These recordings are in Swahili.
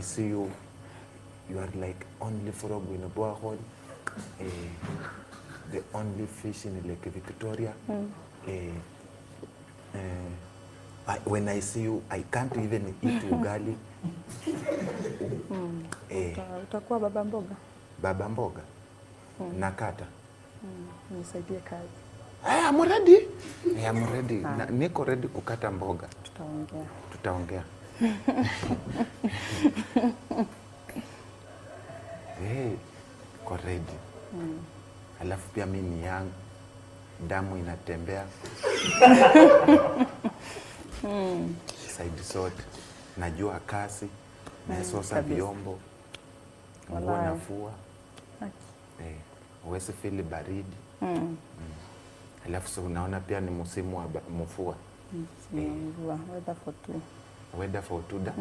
see you are like only frog in a borehole, the only fish in Lake Victoria. When I see you, I can't even eat ugali. Utakuwa baba mboga? Baba mboga? Nakata? Nisaidie kazi. I'm ready. I'm ready. Niko ready kukata mboga. Tutaongea. Ko ready. Alafu pia mimi ni young, damu inatembea. Side sort, najua kasi, naesosa vyombo, nguo nafua. Uwezi feel baridi. Alafu so unaona pia ni musimu wa mvua. Weather for two. Weather for two da?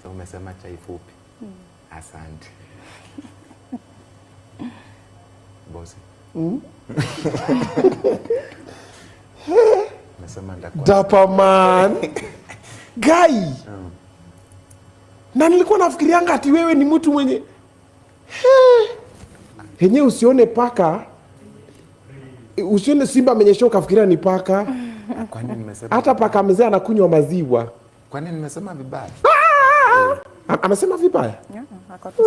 So umesema chai fupi. Asante. Bosi. Umesema ndakuwa. Dapa man. Guy. Na nilikuwa nafikirianga ati wewe ni mtu mwenye henye usione paka, usione simba amenyesha ukafikiria ni paka. Kwani nimesema? Hata paka mzee anakunywa maziwa. Kwani nimesema vibaya? Amesema vibaya?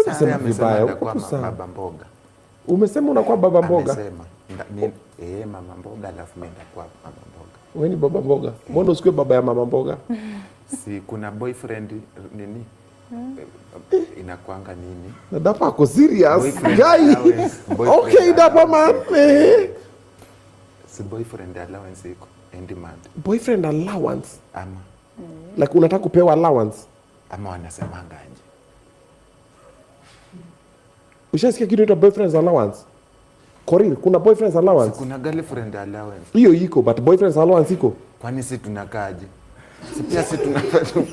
Amesema vibaya. Uko baba mboga. Umesema unakuwa baba mboga? Amesema. Mama mboga alafu mimi ndakuwa baba mboga. Wewe ni baba mboga? Mbona usikue baba ya mama mboga? Si kuna boyfriend nini? Inakuanga nini? Na Dapa ako serious. Guy. Okay, Dapa man. Si boyfriend allowance iko end month. Boyfriend allowance? Ama. Like unataka kupewa allowance? Ama wanasemanga aje? Ushasikia kitu inaitwa boyfriend's allowance? Koril, kuna boyfriend's allowance? Si kuna girlfriend allowance. Hiyo iko, but boyfriend's allowance iko? Kwani si tunakaaje? Si pia si tunakaaje?